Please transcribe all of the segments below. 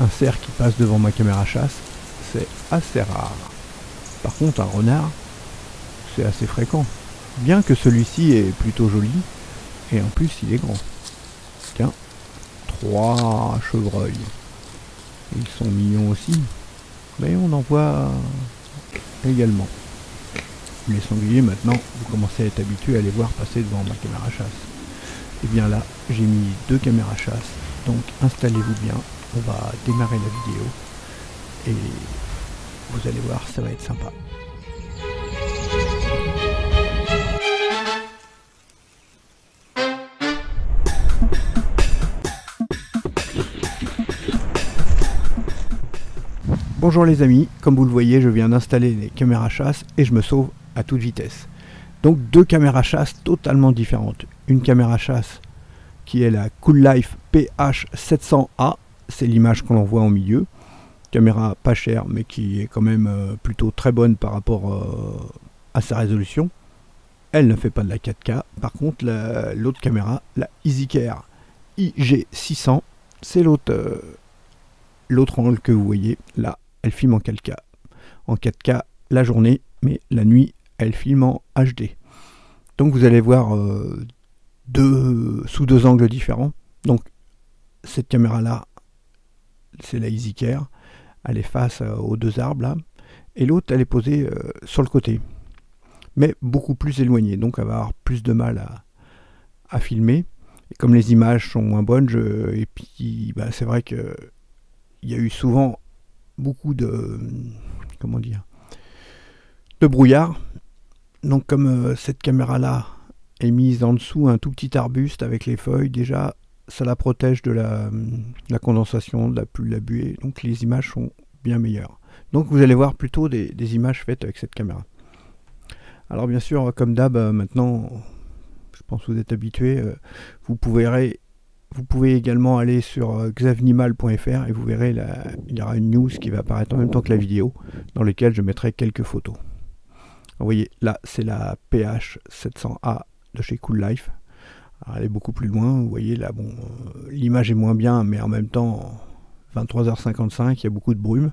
un cerf qui passe devant ma caméra chasse, c'est assez rare. Par contre, un renard, c'est assez fréquent. Bien que celui-ci est plutôt joli, et en plus il est grand. Tiens, 3 chevreuils. Ils sont mignons aussi, mais on en voit également. Les sangliers, maintenant, vous commencez à être habitué à les voir passer devant ma caméra chasse. Et bien là, j'ai mis 2 caméras chasse, donc installez-vous bien, on va démarrer la vidéo, et vous allez voir, ça va être sympa. Bonjour les amis, comme vous le voyez, je viens d'installer les caméras chasse et je me sauve à toute vitesse. Donc 2 caméras chasse totalement différentes. Une caméra chasse qui est la Cool-Life PH700A, c'est l'image qu'on voit en milieu. Caméra pas chère mais qui est quand même plutôt très bonne par rapport à sa résolution. Elle ne fait pas de la 4K. Par contre l'autre caméra, la EasyCare IG600, c'est l'autre angle que vous voyez là. Elle filme en 4K. En 4K la journée, mais la nuit, elle filme en HD. Donc vous allez voir sous 2 angles différents. Donc cette caméra-là, c'est la EasyCare. Elle est face aux 2 arbres là. Et l'autre, elle est posée sur le côté. Mais beaucoup plus éloignée. Donc elle va avoir plus de mal à filmer. Et comme les images sont moins bonnes, et puis bah, c'est vrai que il y a eu souvent beaucoup de brouillard. Donc comme cette caméra là est mise en dessous un tout petit arbuste avec les feuilles, déjà ça la protège de la condensation, de la pluie, de la buée, donc les images sont bien meilleures. Donc vous allez voir plutôt des images faites avec cette caméra. Alors bien sûr, comme d'hab, maintenant je pense que vous êtes habitués, vous pouvez également aller sur xavnimal.fr et vous verrez, il y aura une news qui va apparaître en même temps que la vidéo, dans laquelle je mettrai quelques photos. Vous voyez, là, c'est la PH700A de chez Cool-Life. Elle est beaucoup plus loin, vous voyez, là, bon, l'image est moins bien, mais en même temps, 23h55, il y a beaucoup de brume.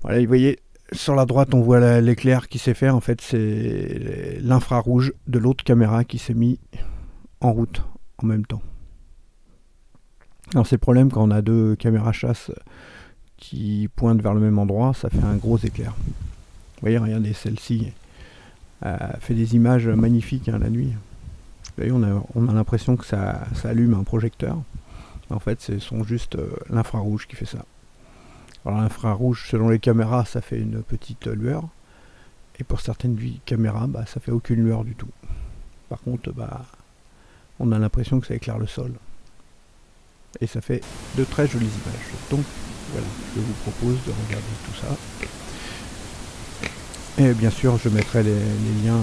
Voilà, vous voyez, sur la droite, on voit l'éclair qui s'est fait. En fait, c'est l'infrarouge de l'autre caméra qui s'est mis en route en même temps. Alors c'est le problème quand on a 2 caméras chasse qui pointent vers le même endroit, ça fait un gros éclair. Vous voyez, regardez, celle-ci fait des images magnifiques la nuit. Vous voyez, on a l'impression que ça allume un projecteur. En fait, ce sont juste l'infrarouge qui fait ça. Alors l'infrarouge, selon les caméras, ça fait une petite lueur. Et pour certaines caméras, bah, ça fait aucune lueur du tout. Par contre, bah, on a l'impression que ça éclaire le sol. Et ça fait de très jolies images. Donc voilà, je vous propose de regarder tout ça. Et bien sûr, je mettrai les liens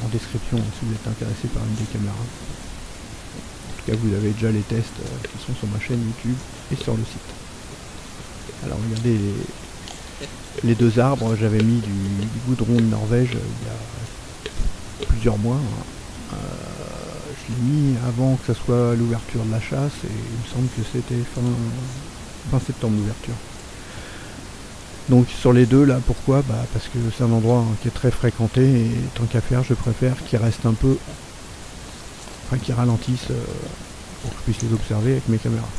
en description si vous êtes intéressé par une des caméras. En tout cas, vous avez déjà les tests qui sont sur ma chaîne YouTube et sur le site. Alors regardez les 2 arbres, j'avais mis du goudron de Norvège il y a plusieurs mois. Je l'ai mis avant que ça soit l'ouverture de la chasse et il me semble que c'était fin septembre l'ouverture. Donc sur les 2 là, pourquoi? Bah, parce que c'est un endroit qui est très fréquenté et tant qu'à faire, je préfère qu'il reste un peu, enfin qu'ils ralentissent pour que je puisse les observer avec mes caméras.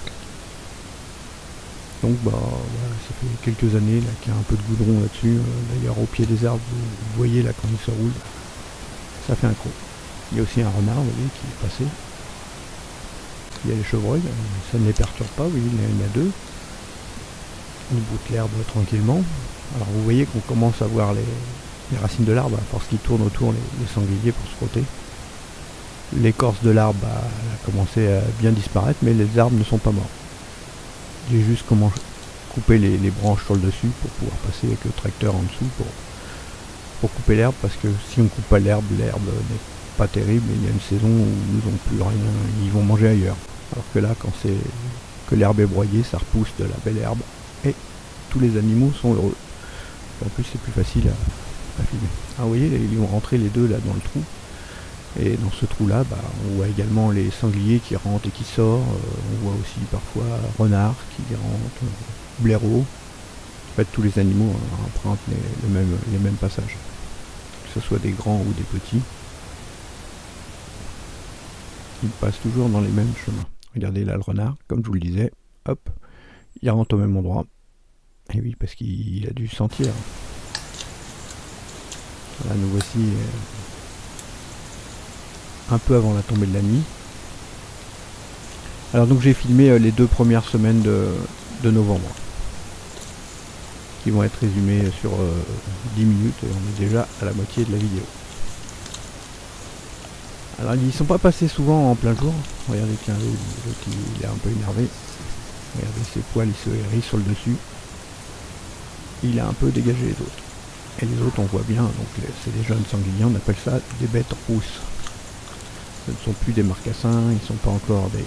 Donc bah voilà, ça fait quelques années là qu'il y a un peu de goudron là-dessus. D'ailleurs au pied des arbres, vous voyez là quand il se roule, ça fait un croc. Il y a aussi un renard, vous voyez, qui est passé. Il y a les chevreuils, ça ne les perturbe pas, vous voyez, il y en a 2. Ils broutent l'herbe tranquillement. Alors vous voyez qu'on commence à voir les racines de l'arbre, à force qu'ils tournent autour les sangliers pour se frotter. L'écorce de l'arbre a commencé à bien disparaître, mais les arbres ne sont pas morts. J'ai juste coupé les branches sur le dessus pour pouvoir passer avec le tracteur en dessous pour couper l'herbe, parce que si on coupe pas l'herbe n'est pas terrible, et il y a une saison où ils n'ont plus rien, ils vont manger ailleurs. Alors que là, quand c'est que l'herbe est broyée, ça repousse de la belle herbe et tous les animaux sont heureux. Et en plus, c'est plus facile à filmer. Ah, vous voyez, ils vont rentrer les 2 là dans le trou. Et dans ce trou-là, bah, on voit également les sangliers qui rentrent et qui sortent. On voit aussi parfois renards qui rentrent, blaireaux. En fait, tous les animaux empruntent les mêmes passages. Que ce soit des grands ou des petits. Ils passent toujours dans les mêmes chemins. Regardez là le renard, comme je vous le disais, hop, il rentre au même endroit. Et oui, parce qu'il a dû sentir. Là, nous voici un peu avant la tombée de la nuit. Alors donc j'ai filmé les 2 premières semaines de novembre, qui vont être résumées sur 10 minutes, et on est déjà à la moitié de la vidéo. Alors ils ne sont pas passés souvent en plein jour. Regardez, tiens, l'autre il est un peu énervé. Regardez ses poils, il se hérisse sur le dessus. Il a un peu dégagé les autres. Et les autres on voit bien, donc c'est des jeunes sangliers, on appelle ça des bêtes rousses. Ce ne sont plus des marcassins, ils ne sont pas encore des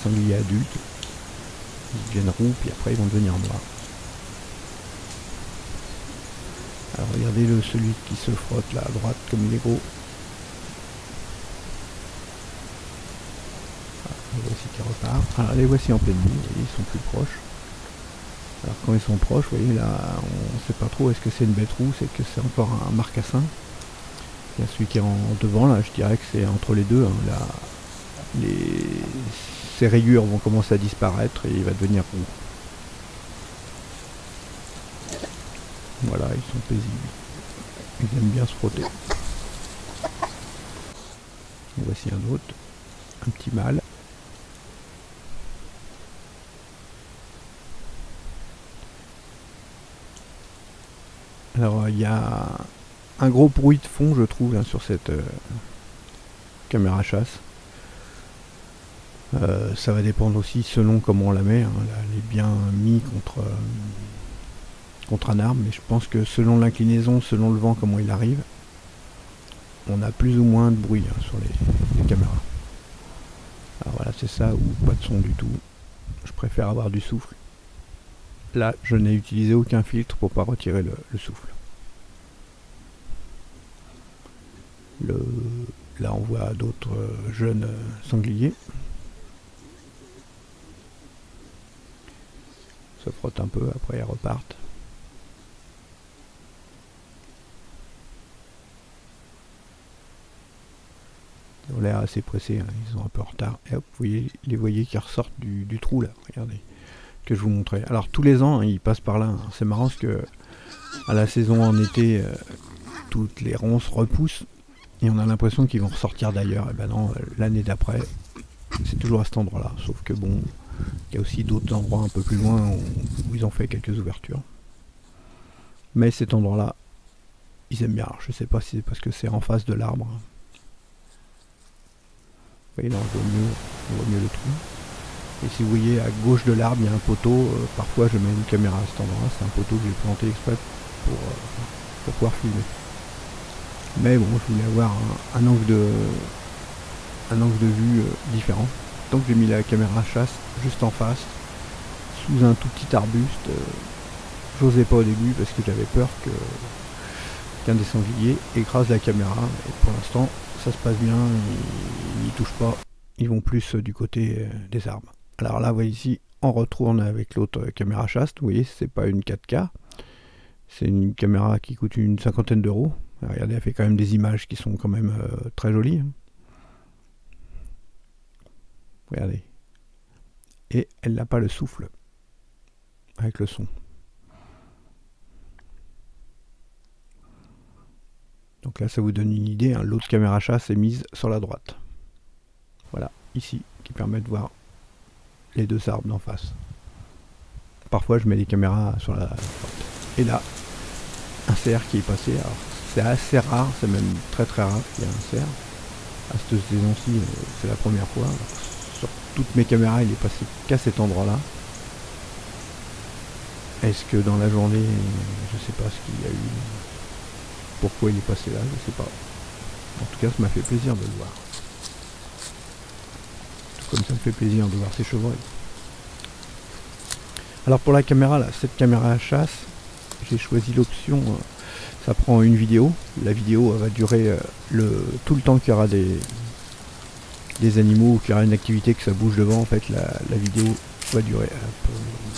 sangliers adultes. Ils deviennent roux, puis après ils vont devenir noirs. Alors regardez celui qui se frotte là à droite comme il est gros. Les voici qui repart. Alors les voici en pleine nuit, vous voyez, ils sont plus proches. Alors quand ils sont proches, vous voyez là, on ne sait pas trop, est-ce que c'est une bête rousse, est-ce que c'est encore un marcassin? Il y a celui qui est en devant, là, je dirais que c'est entre les deux. Hein, là, ces rayures vont commencer à disparaître et il va devenir roux. Voilà, ils sont paisibles. Ils aiment bien se frotter. Voici un autre, un petit mâle. Alors il y a un gros bruit de fond, je trouve, hein, sur cette caméra chasse. Ça va dépendre aussi selon comment on la met. Hein. Là, elle est bien mise contre un arbre, mais je pense que selon l'inclinaison, selon le vent, comment il arrive, on a plus ou moins de bruit hein, sur les caméras. Alors voilà, c'est ça, ou pas de son du tout. Je préfère avoir du souffle. Là, je n'ai utilisé aucun filtre pour pas retirer le souffle. Là, on voit d'autres jeunes sangliers. Se frottent un peu, après ils repartent. Ils ont l'air assez pressés, hein. Ils sont un peu en retard. Et hop, vous voyez qui ressortent du trou là, regardez, que je vous montrais. Alors tous les ans, hein, ils passent par là. Hein. C'est marrant parce que à la saison en été, toutes les ronces repoussent et on a l'impression qu'ils vont ressortir d'ailleurs. Et ben non, l'année d'après, c'est toujours à cet endroit-là. Sauf que bon, il y a aussi d'autres endroits un peu plus loin où ils ont fait quelques ouvertures. Mais cet endroit-là, ils aiment bien. Alors, je sais pas si c'est parce que c'est en face de l'arbre. Vous voyez là, on voit mieux le trou. Et si vous voyez à gauche de l'arbre, il y a un poteau. Parfois, je mets une caméra à cet endroit. C'est un poteau que j'ai planté exprès pour pouvoir filmer. Mais bon, je voulais avoir un angle de vue différent. Donc j'ai mis la caméra chasse juste en face, sous un tout petit arbuste. J'osais pas au début parce que j'avais peur qu'un des sangliers écrase la caméra. Et pour l'instant, ça se passe bien, ils n'y touchent pas. Ils vont plus du côté des arbres. Alors là, vous voyez ici, on retourne avec l'autre caméra chasse. Vous voyez, c'est pas une 4K. C'est une caméra qui coûte une 50aine d'euros. Regardez, elle fait quand même des images qui sont quand même très jolies. Regardez. Et elle n'a pas le souffle avec le son. Donc là, ça vous donne une idée. Hein. L'autre caméra chasse est mise sur la droite. Voilà, ici, qui permet de voir les deux arbres d'en face. Parfois, je mets les caméras sur la droite. Et là, un cerf qui est passé. Alors, c'est assez rare, c'est même très très rare qu'il y ait un cerf. À cette saison-ci, c'est la première fois. Alors, sur toutes mes caméras, il est passé qu'à cet endroit-là. Est-ce que dans la journée, je sais pas ce qu'il y a eu, pourquoi il est passé là, je sais pas. En tout cas, ça m'a fait plaisir de le voir. Tout comme ça me fait plaisir de voir ces chevreuils. Alors pour la caméra, là, cette caméra à chasse, j'ai choisi l'option Ça prend une vidéo. La vidéo va durer tout le temps qu'il y aura des animaux ou qu'il y aura une activité, que ça bouge devant. En fait, la vidéo va durer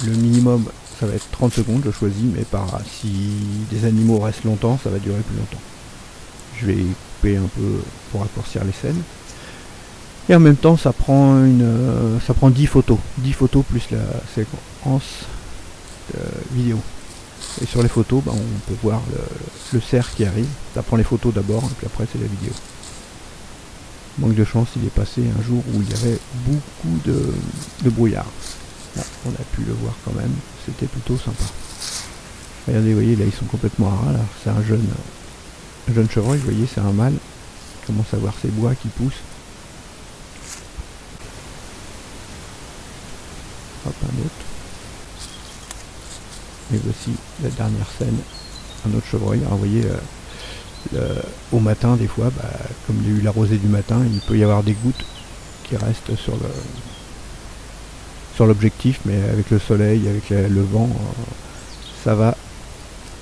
le minimum, ça va être 30 secondes, je choisis, mais si des animaux restent longtemps, ça va durer plus longtemps. Je vais couper un peu pour raccourcir les scènes. Et en même temps, ça prend 10 photos. 10 photos plus la séquence vidéo. Et sur les photos, on peut voir le cerf qui arrive. Ça prend les photos d'abord, et puis après c'est la vidéo. Manque de chance, il est passé un jour où il y avait beaucoup de brouillard. Là, on a pu le voir quand même, c'était plutôt sympa. Regardez, vous voyez, là ils sont complètement à ras. C'est un jeune chevreuil, vous voyez, c'est un mâle. Il commence à voir ses bois qui poussent. Hop, un autre. Et voici la dernière scène, un autre chevreuil. Alors vous voyez, au matin des fois, comme il y a eu la rosée du matin, il peut y avoir des gouttes qui restent sur l'objectif, mais avec le soleil, avec le vent, ça va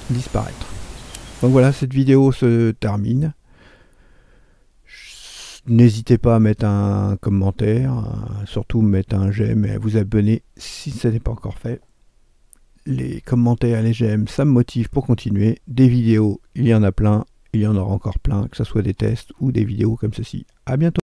disparaître. Donc voilà, cette vidéo se termine. N'hésitez pas à mettre un commentaire, surtout mettre un j'aime et à vous abonner si ce n'est pas encore fait. Les commentaires, les j'aime, ça me motive pour continuer. Des vidéos, il y en a plein, il y en aura encore plein, que ce soit des tests ou des vidéos comme ceci. À bientôt.